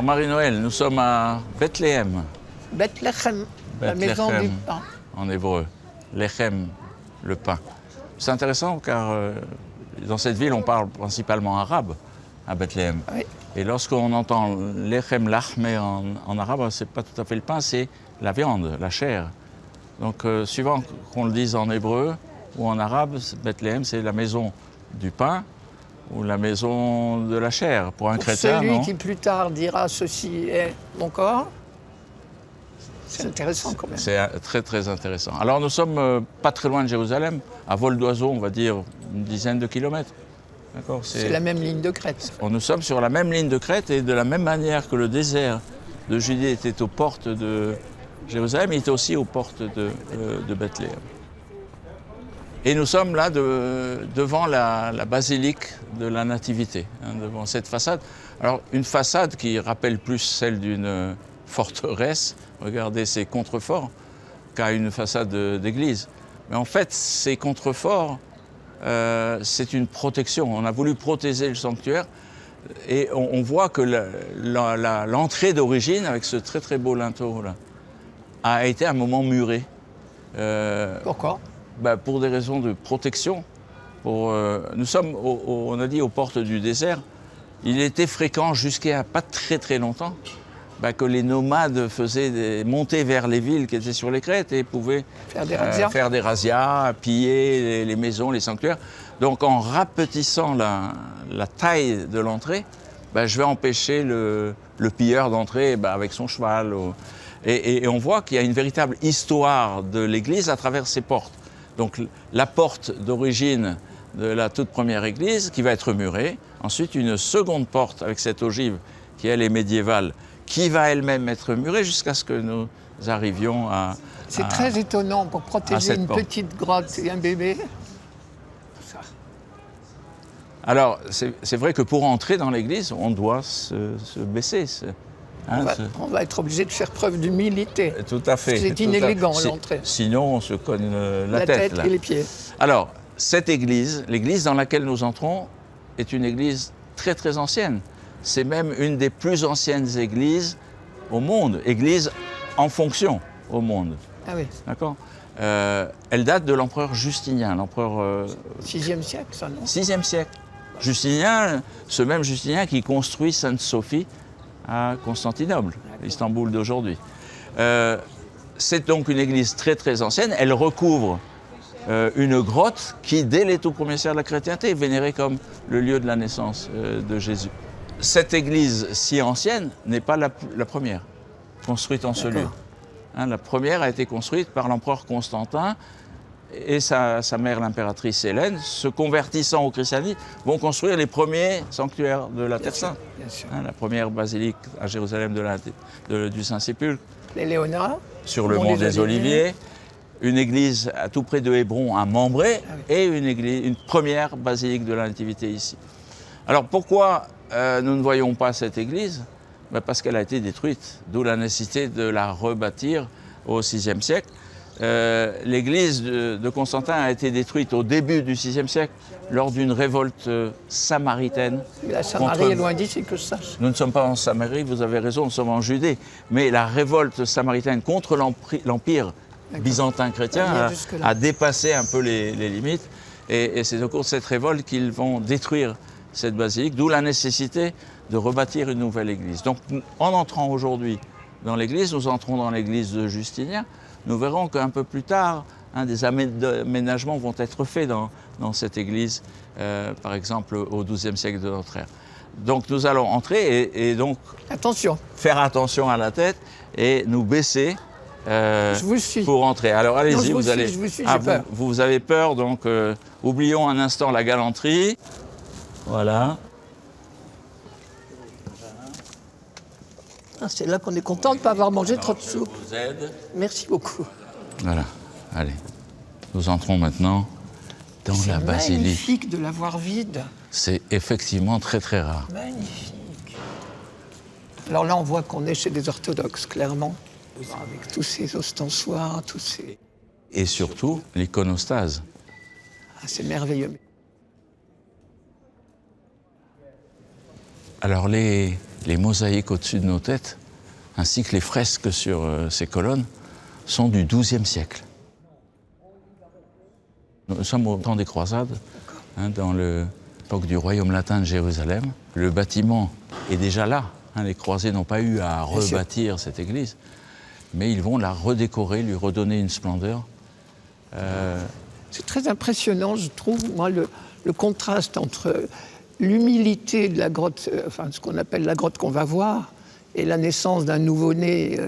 Marie-Noël, nous sommes à Bethléem. Bethléem, la maison du pain. En hébreu. Lechem, le pain. C'est intéressant car dans cette ville, on parle principalement arabe à Bethléem. Oui. Et lorsqu'on entend Lechem Lachmé en arabe, c'est pas tout à fait le pain, c'est la viande, la chair. Donc, suivant qu'on le dise en hébreu ou en arabe, Bethléem, c'est la maison du pain ou la maison de la chair. Pour un chrétien, celui non? qui plus tard dira « ceci est mon corps », c'est intéressant quand même. C'est très très intéressant. Alors nous sommes pas très loin de Jérusalem, à vol d'oiseau, on va dire une dizaine de kilomètres. D'accord, c'est la même ligne de crête. Nous sommes sur la même ligne de crête et de la même manière que le désert de Judée était aux portes de Jérusalem, il était aussi aux portes de Bethléem. Et nous sommes là devant la basilique de la Nativité, devant cette façade. Alors une façade qui rappelle plus celle d'une forteresse, regardez ces contreforts, qu'à une façade d'église. Mais en fait, ces contreforts, c'est une protection. On a voulu protéger le sanctuaire et on voit que l'entrée d'origine, avec ce très très beau linteau là, a été un moment muré. Pourquoi? Pour des raisons de protection. Nous sommes, on a dit, aux portes du désert. Il était fréquent jusqu'à pas très très longtemps que les nomades faisaient monter vers les villes qui étaient sur les crêtes et pouvaient faire des razzias, piller les maisons, les sanctuaires. Donc en rapetissant la taille de l'entrée, je vais empêcher le pilleur d'entrer avec son cheval. Et on voit qu'il y a une véritable histoire de l'église à travers ces portes. Donc la porte d'origine de la toute première église qui va être murée, ensuite une seconde porte avec cette ogive qui elle est médiévale, qui va elle-même être murée jusqu'à ce que nous arrivions à... C'est très étonnant pour protéger une petite grotte et un bébé. Ça. Alors c'est vrai que pour entrer dans l'église, on doit se baisser. On va être obligé de faire preuve d'humilité. Tout à fait. C'est inélégant l'entrée. Sinon, on se cogne la tête et les pieds. Alors, cette église, l'église dans laquelle nous entrons, est une église très très ancienne. C'est même une des plus anciennes églises au monde, église en fonction au monde. Ah oui. D'accord. Elle date de l'empereur Justinien, l'empereur... 6e siècle, ça, non? 6e siècle. Justinien, ce même Justinien qui construit Sainte-Sophie à Constantinople, l'Istanbul d'aujourd'hui. C'est donc une église très très ancienne. Elle recouvre une grotte qui, dès les tout premiers siècles de la chrétienté, est vénérée comme le lieu de la naissance de Jésus. Cette église si ancienne n'est pas la première construite en ce lieu. La première a été construite par l'empereur Constantin et sa mère, l'impératrice Hélène, se convertissant au christianisme, vont construire les premiers sanctuaires de la Terre Sainte. La première basilique à Jérusalem du Saint-Sépulcre. Les Léonards. Sur le mont des Oliviers. Une église à tout près de Hébron, à Mambré, et une première basilique de la Nativité ici. Alors pourquoi nous ne voyons pas cette église? Parce qu'elle a été détruite, d'où la nécessité de la rebâtir au VIe siècle. L'église de Constantin a été détruite au début du VIe siècle lors d'une révolte samaritaine. La Samarie est loin d'ici que je sache. Nous ne sommes pas en Samarie, vous avez raison, nous sommes en Judée. Mais la révolte samaritaine contre l'Empire byzantin chrétien a dépassé un peu les limites. Et c'est au cours de cette révolte qu'ils vont détruire cette basilique, d'où la nécessité de rebâtir une nouvelle église. Donc en entrant aujourd'hui dans l'église, nous entrons dans l'église de Justinien. Nous verrons qu'un peu plus tard, des aménagements vont être faits dans cette église, par exemple au XIIe siècle de notre ère. Donc nous allons entrer et donc faire attention à la tête et nous baisser je vous suis. Pour entrer. Alors allez-y, vous allez. Je vous suis, j'ai peur. Vous avez peur, donc oublions un instant la galanterie. Voilà. C'est là qu'on est content de ne pas avoir mangé trop de soupe. Je vous aide. Merci beaucoup. Voilà, allez. Nous entrons maintenant dans la basilique. C'est magnifique de la voir vide. C'est effectivement très très rare. Magnifique. Alors là, on voit qu'on est chez des orthodoxes, clairement. Avec tous ces ostensoirs, tous ces... Et surtout, l'iconostase. C'est merveilleux. Alors les les mosaïques au-dessus de nos têtes, ainsi que les fresques sur ces colonnes, sont du XIIe siècle. Nous sommes au temps des croisades, dans l'époque du royaume latin de Jérusalem. Le bâtiment est déjà là. Les croisés n'ont pas eu à rebâtir cette église, mais ils vont la redécorer, lui redonner une splendeur. C'est très impressionnant, je trouve, moi, le contraste entre l'humilité de la grotte, enfin ce qu'on appelle la grotte qu'on va voir, et la naissance d'un nouveau-né,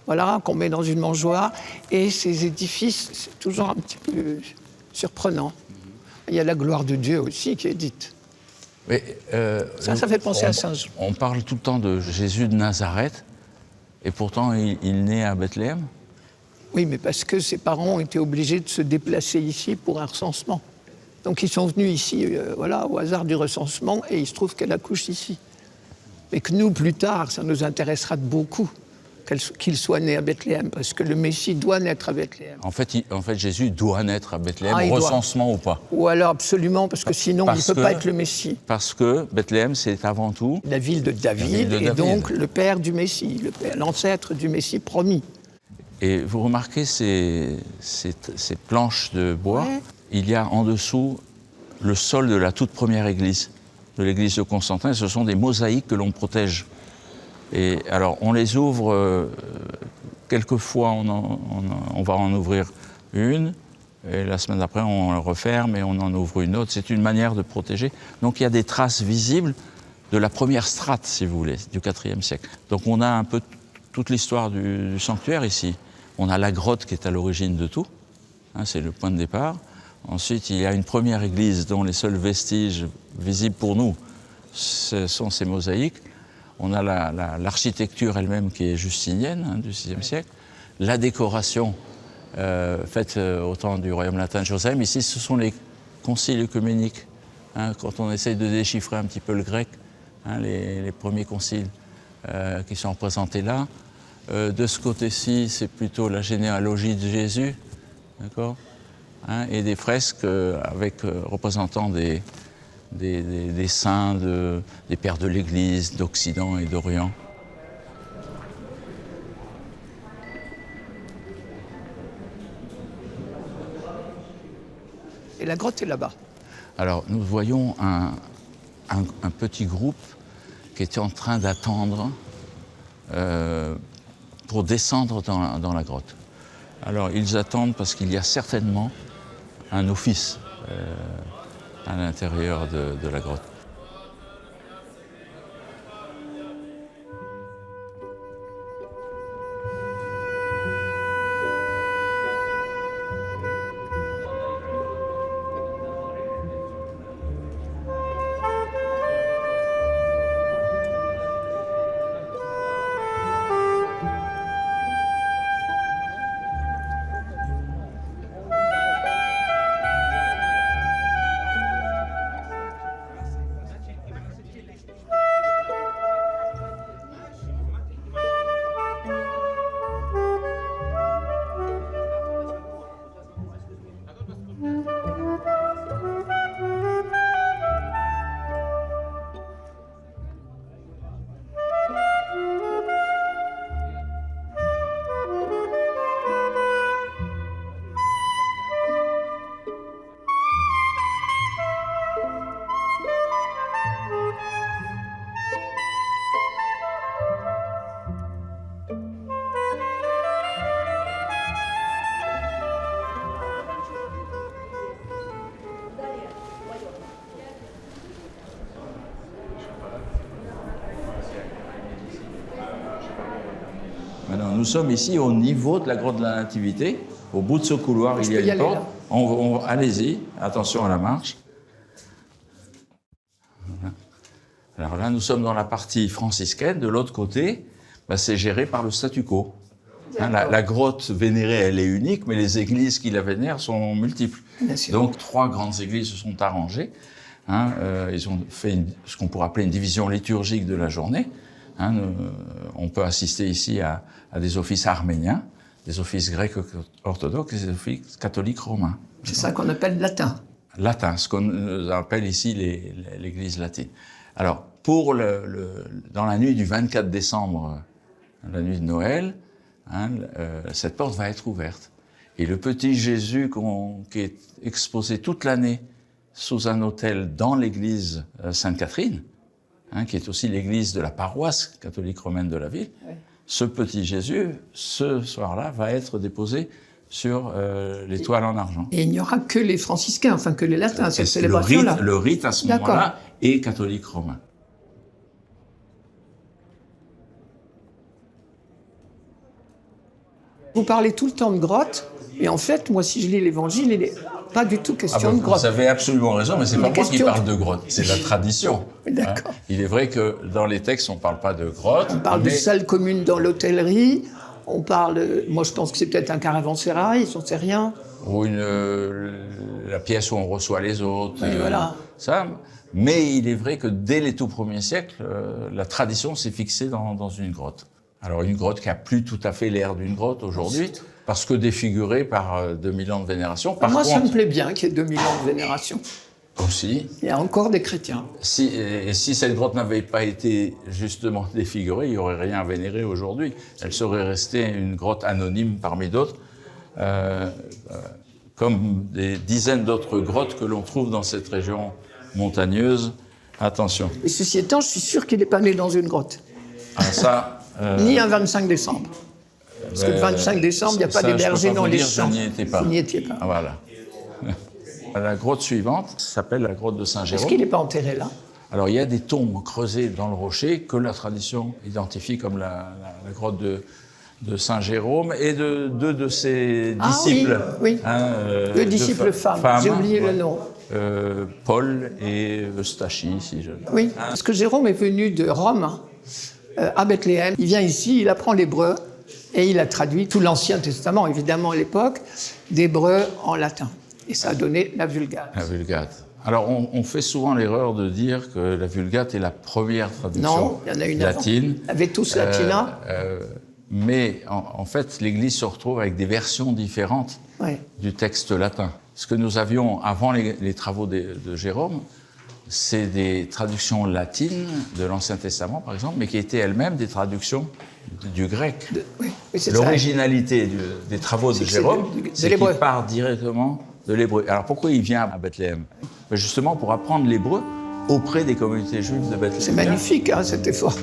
voilà, qu'on met dans une mangeoire, et ces édifices, c'est toujours un petit peu surprenant. Il y a la gloire de Dieu aussi qui est dite. Mais, ça fait penser à Saint Jean. On parle tout le temps de Jésus de Nazareth, et pourtant il naît à Bethléem. Oui, mais parce que ses parents ont été obligés de se déplacer ici pour un recensement. Donc ils sont venus ici, voilà, au hasard du recensement, et il se trouve qu'elle accouche ici. Mais que nous, plus tard, ça nous intéressera de beaucoup qu'il soit né à Bethléem, parce que le Messie doit naître à Bethléem. En fait, Jésus doit naître à Bethléem, recensement ou pas. Ou alors absolument, parce que sinon, il ne peut pas être le Messie. Parce que Bethléem, c'est avant tout... La ville de David, et donc le père du Messie, l'ancêtre du Messie promis. Et vous remarquez ces planches de bois, il y a en dessous le sol de la toute première église, de l'église de Constantin. Ce sont des mosaïques que l'on protège. Et alors, on les ouvre, quelquefois on va en ouvrir une, et la semaine d'après on la referme et on en ouvre une autre. C'est une manière de protéger. Donc il y a des traces visibles de la première strate, si vous voulez, du IVe siècle. Donc on a un peu toute l'histoire du sanctuaire ici. On a la grotte qui est à l'origine de tout, c'est le point de départ. Ensuite, il y a une première église dont les seuls vestiges visibles pour nous, ce sont ces mosaïques. On a l'architecture elle-même qui est justinienne, du VIe siècle. La décoration faite au temps du royaume latin de Jérusalem. Ici, ce sont les conciles œcuméniques. Quand on essaye de déchiffrer un petit peu le grec, les premiers conciles qui sont représentés là. De ce côté-ci, c'est plutôt la généalogie de Jésus, d'accord, et des fresques avec représentant des saints, des pères de l'Église, d'Occident et d'Orient. Et la grotte est là-bas. Alors, nous voyons un petit groupe qui était en train d'attendre pour descendre dans la grotte. Alors, ils attendent parce qu'il y a certainement un office à l'intérieur de la grotte. Maintenant, nous sommes ici au niveau de la grotte de la Nativité. Au bout de ce couloir, il y a une porte. Allez-y, attention à la marche. Voilà. Alors là, nous sommes dans la partie franciscaine. De l'autre côté, c'est géré par le statu quo. La grotte vénérée, elle est unique, mais les églises qui la vénèrent sont multiples. Donc, 3 grandes églises se sont arrangées. Ils ont fait ce qu'on pourrait appeler une division liturgique de la journée. On peut assister ici à des offices arméniens, des offices grecs orthodoxes et des offices catholiques romains. C'est ça qu'on appelle latin. Latin, ce qu'on appelle ici l'église latine. Alors, pour dans la nuit du 24 décembre, la nuit de Noël, cette porte va être ouverte. Et le petit Jésus qui est exposé toute l'année sous un autel dans l'église Sainte-Catherine, qui est aussi l'église de la paroisse catholique romaine de la ville, oui. Ce petit Jésus, ce soir-là, va être déposé sur l'étoile en argent. Et il n'y aura que les franciscains, enfin que les latins à cette célébration-là. Le rite à ce moment-là est catholique romain. Vous parlez tout le temps de grotte, et en fait, moi, si je lis l'Évangile, il n'est pas du tout question de grotte. Vous avez absolument raison, mais c'est pas moi qui parle de grotte, c'est la tradition. D'accord. Il est vrai que dans les textes, on ne parle pas de grotte. On parle de salles communes dans l'hôtellerie, on parle, moi je pense que c'est peut-être un caravansérail, j'en sais rien. Ou la pièce où on reçoit les autres. Oui, voilà. Ça. Mais il est vrai que dès les tout premiers siècles, la tradition s'est fixée dans une grotte. Alors une grotte qui n'a plus tout à fait l'air d'une grotte aujourd'hui, parce que défigurée par 2000 ans de vénération. Par moi, contre, ça me plaît bien qu'il y ait 2000 ans de vénération. Aussi. Il y a encore des chrétiens. Si cette grotte n'avait pas été justement défigurée, il n'y aurait rien à vénérer aujourd'hui. Elle serait restée une grotte anonyme parmi d'autres, comme des dizaines d'autres grottes que l'on trouve dans cette région montagneuse. Attention. Et ceci étant, je suis sûr qu'il n'est pas né dans une grotte. Ah, ça... Ni un 25 décembre. Parce que le 25 décembre, il n'y a pas des bergers dans les champs. Je n'y étais pas. Vous n'y étiez pas. Ah, voilà. La grotte suivante s'appelle la grotte de Saint-Jérôme. Est-ce qu'il n'est pas enterré là? Alors, il y a des tombes creusées dans le rocher que la tradition identifie comme la grotte de Saint-Jérôme et de deux de ses disciples. Oui, oui. Deux disciples femmes. J'ai oublié le nom. Paul et Eustachie, si je... Oui, parce que Jérôme est venu de Rome à Bethléem. Il vient ici, il apprend l'hébreu et il a traduit tout l'Ancien Testament, évidemment à l'époque, d'hébreu en latin. Et ça a donné la Vulgate. La Vulgate. Alors, on fait souvent l'erreur de dire que la Vulgate est la première traduction non, il y en a une latine. Avant. Avec tous latina. Mais en fait, l'Église se retrouve avec des versions différentes du texte latin. Ce que nous avions avant les travaux de Jérôme, c'est des traductions latines de l'Ancien Testament, par exemple, mais qui étaient elles-mêmes des traductions du grec. L'originalité des travaux de Jérôme, c'est qu'il part directement de l'hébreu. Alors pourquoi il vient à Bethléem? Justement pour apprendre l'hébreu auprès des communautés juives de Bethléem. C'est magnifique, hein, cet effort.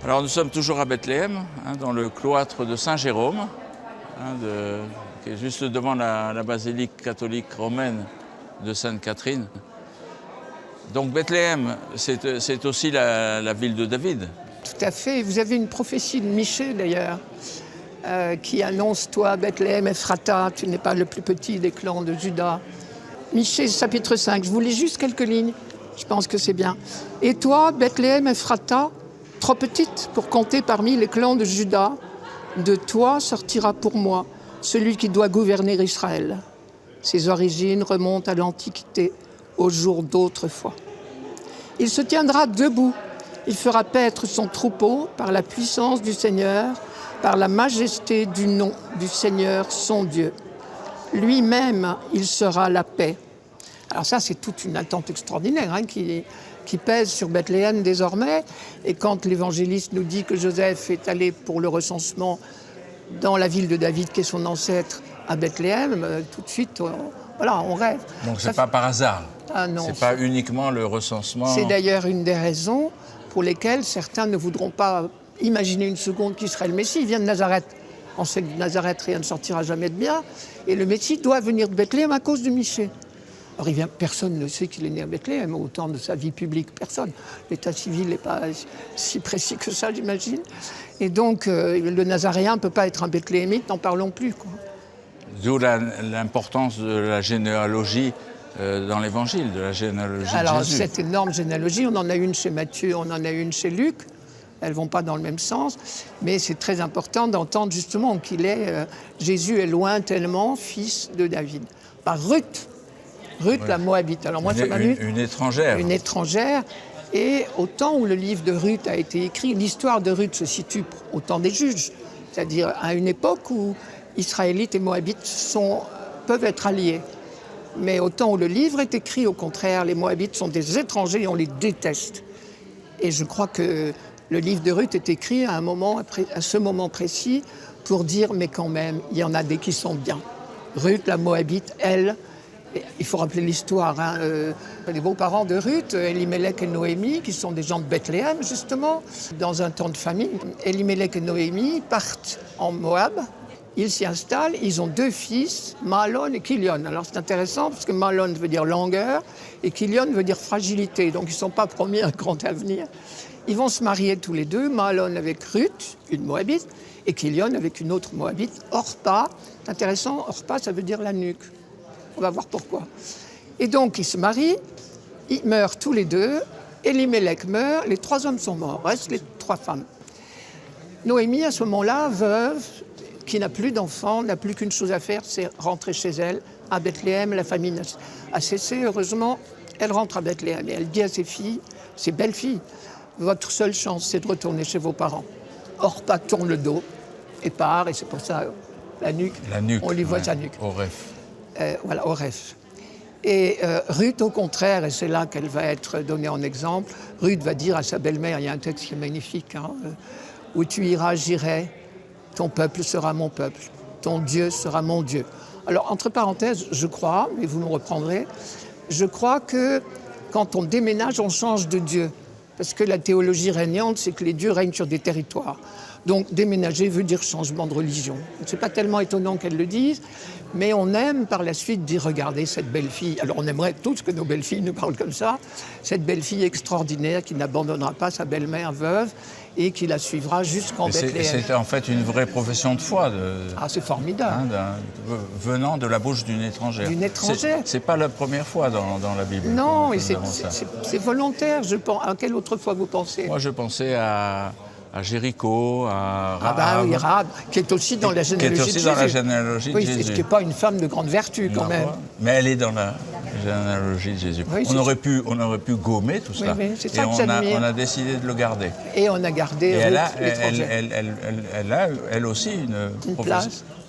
Alors nous sommes toujours à Bethléem, dans le cloître de Saint-Jérôme, qui est juste devant la basilique catholique romaine de Sainte-Catherine. Donc Bethléem, c'est aussi la ville de David. Tout à fait. Vous avez une prophétie de Michée d'ailleurs, qui annonce, toi, Bethléem, Ephrata, tu n'es pas le plus petit des clans de Juda. Michée, chapitre 5, je vous lis juste quelques lignes, je pense que c'est bien. Et toi, Bethléem, Ephrata, trop petite pour compter parmi les clans de Juda, de toi sortira pour moi celui qui doit gouverner Israël. Ses origines remontent à l'Antiquité, aux jours d'autrefois. Il se tiendra debout, il fera paître son troupeau par la puissance du Seigneur, par la majesté du nom du Seigneur, son Dieu. Lui-même, il sera la paix. Alors ça, c'est toute une attente extraordinaire qui pèse sur Bethléem désormais. Et quand l'évangéliste nous dit que Joseph est allé pour le recensement dans la ville de David, qui est son ancêtre, à Bethléem, tout de suite, on rêve. Donc c'est pas par hasard. Ah non. C'est pas uniquement le recensement. C'est d'ailleurs une des raisons pour lesquelles certains ne voudront pas imaginer une seconde qui serait le Messie. Il vient de Nazareth. On sait que de Nazareth, rien ne sortira jamais de bien. Et le Messie doit venir de Bethléem à cause de Michée. Alors, personne ne sait qu'il est né à Bethléem, au temps de sa vie publique, personne. L'état civil n'est pas si précis que ça, j'imagine. Et donc, le Nazaréen ne peut pas être un Bethléemite, n'en parlons plus, quoi. D'où l'importance de la généalogie dans l'Évangile, de la généalogie Alors, de Jésus. cette énorme généalogie, on en a une chez Matthieu, on en a une chez Luc. Elles ne vont pas dans le même sens, mais c'est très important d'entendre justement qu'il est... Jésus est lointainement fils de David. Par Ruth, la Moabite. Alors moi, ça m'amuse. Une étrangère. Une étrangère. Et au temps où le livre de Ruth a été écrit, l'histoire de Ruth se situe au temps des juges, c'est-à-dire à une époque où Israélites et Moabites peuvent être alliés. Mais au temps où le livre est écrit, au contraire, les Moabites sont des étrangers et on les déteste. Et je crois que le livre de Ruth est écrit à ce moment précis pour dire, mais quand même, il y en a des qui sont bien. Ruth, la Moabite, elle, il faut rappeler l'histoire, hein, les beaux-parents de Ruth, Elimelech et Noémie, qui sont des gens de Bethléem, justement, dans un temps de famine. Elimelech et Noémie partent en Moab, ils s'y installent, ils ont 2 fils, Mahlon et Kilion. Alors c'est intéressant, parce que Mahlon veut dire langueur, et Kilion veut dire fragilité, donc ils ne sont pas promis un grand avenir. Ils vont se marier tous les deux, Mahlon avec Ruth, une Moabite, et Kilion avec une autre Moabite, Orpa. C'est intéressant, Orpa, ça veut dire la nuque. On va voir pourquoi. Et donc, ils se marient, ils meurent tous les deux, Elimelech meurt, les 3 hommes sont morts, restent les 3 femmes. Noémie, à ce moment-là, veuve, qui n'a plus d'enfants, n'a plus qu'une chose à faire, c'est rentrer chez elle, à Bethléem. La famine a cessé, heureusement. Elle rentre à Bethléem et elle dit à ses filles, ses belles-filles, votre seule chance, c'est de retourner chez vos parents. Orpa tourne le dos et part, et c'est pour ça, la nuque, on lui voit sa nuque. Au ref. Voilà, au ref. Et Ruth, au contraire, et c'est là qu'elle va être donnée en exemple, Ruth va dire à sa belle-mère, il y a un texte qui est magnifique, hein, où tu iras, j'irai, ton peuple sera mon peuple, ton Dieu sera mon Dieu. Alors, entre parenthèses, je crois, mais vous me reprendrez, je crois que quand on déménage, on change de Dieu. Parce que la théologie régnante, c'est que les dieux règnent sur des territoires. Donc déménager veut dire changement de religion. Ce n'est pas tellement étonnant qu'elle le dise, mais on aime par la suite dire, regardez cette belle fille. Alors on aimerait tous que nos belles filles nous parlent comme ça. Cette belle fille extraordinaire qui n'abandonnera pas sa belle-mère veuve et qui la suivra jusqu'en Bethléem. C'était en fait une vraie profession de foi. Ah, c'est formidable. Venant de la bouche d'une étrangère. D'une étrangère. C'est pas la première fois dans la Bible. Non, et c'est volontaire, je pense. À quelle autre fois vous pensez? Moi, je pensais à Jéricho, à Rahab. Ah bah oui, Rahab, qui est aussi dans la généalogie de Jésus. Qui est aussi dans la généalogie de Jésus. Oui, ce qui n'est pas une femme de grande vertu, quand même. Mais elle est dans la généalogie de Jésus. Oui, on aurait pu gommer tout ça. Oui, c'est ça et que j'admire. on a décidé de le garder. Et on a gardé et elle a, elle aussi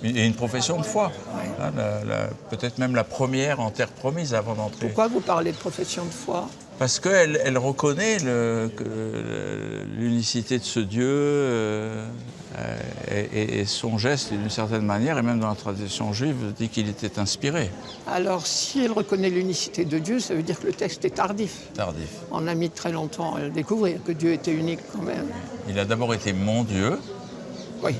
une profession de foi. Oui. Hein, peut-être même la première en terre promise avant d'entrer. Pourquoi vous parlez de profession de foi? Parce qu'elle reconnaît l'unicité de ce Dieu et son geste, d'une certaine manière, et même dans la tradition juive, dit qu'il était inspiré. Alors, si elle reconnaît l'unicité de Dieu, ça veut dire que le texte est tardif. Tardif. On a mis très longtemps à le découvrir, que Dieu était unique quand même. Il a d'abord été mon Dieu. Oui.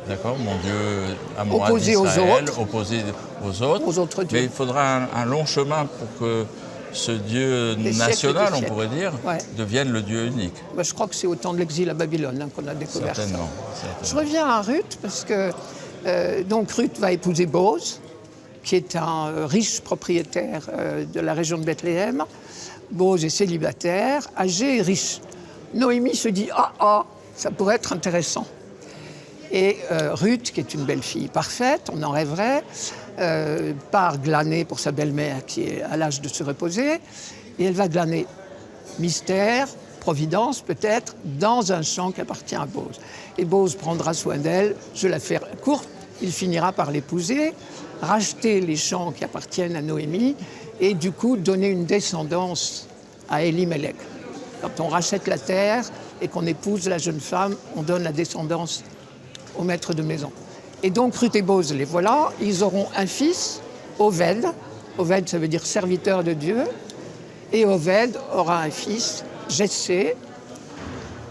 D'accord, mon Dieu à moi, opposé aux autres. Opposé aux autres dieux. Mais il faudra un long chemin pour que ce Dieu national, on pourrait dire, devienne le Dieu unique. Ben, je crois que c'est au temps de l'exil à Babylone qu'on a découvert certainement. Je reviens à Ruth, parce que donc Ruth va épouser Boz, qui est un riche propriétaire de la région de Bethléem. Boz est célibataire, âgé et riche. Noémie se dit « Ah, ça pourrait être intéressant ». Et Ruth, qui est une belle fille parfaite, on en rêverait, part glaner pour sa belle-mère qui est à l'âge de se reposer, et elle va glaner mystère, providence peut-être, dans un champ qui appartient à Boz. Et Boz prendra soin d'elle, je la fais courte, il finira par l'épouser, racheter les champs qui appartiennent à Noémie, et du coup donner une descendance à Elimelech. Quand on rachète la terre et qu'on épouse la jeune femme, on donne la descendance au maître de maison. Et donc Ruth et Boz, les voilà, ils auront un fils, Oved. Oved, ça veut dire serviteur de Dieu. Et Oved aura un fils, Jessé,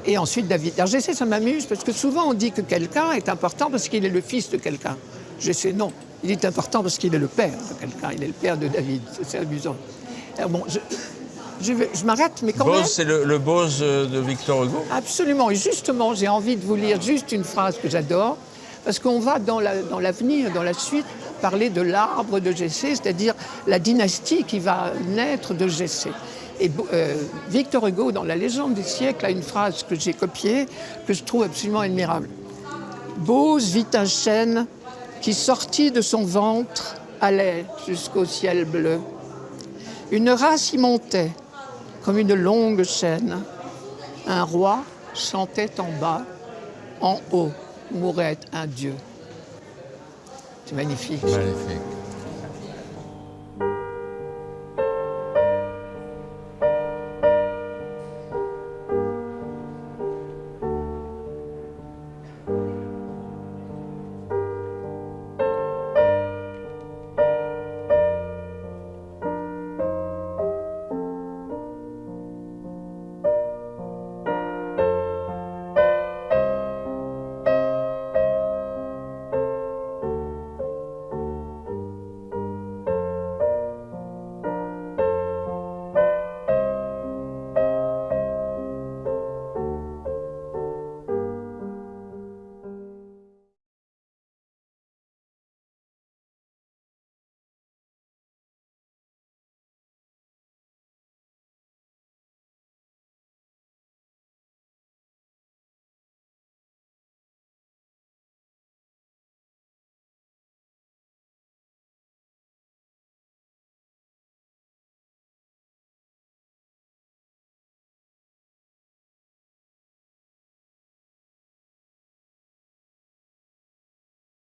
et ensuite David. Alors Jessé, ça m'amuse, parce que souvent on dit que quelqu'un est important parce qu'il est le fils de quelqu'un. Jessé, non. Il est important parce qu'il est le père de quelqu'un, il est le père de David, c'est amusant. Alors bon, je m'arrête, mais quand même... Bose, c'est le Bose de Victor Hugo. Absolument, et justement, j'ai envie de vous lire juste une phrase que j'adore, parce qu'on va dans l'avenir, dans la suite, parler de l'arbre de Jessé, c'est-à-dire la dynastie qui va naître de Jessé. Et Victor Hugo, dans La légende des siècles, a une phrase que j'ai copiée, que je trouve absolument admirable. « Bose vit un chêne qui, sorti de son ventre, allait jusqu'au ciel bleu. Une race y montait, comme une longue chaîne. Un roi chantait en bas, en haut mourait un dieu. » C'est magnifique. Magnifique.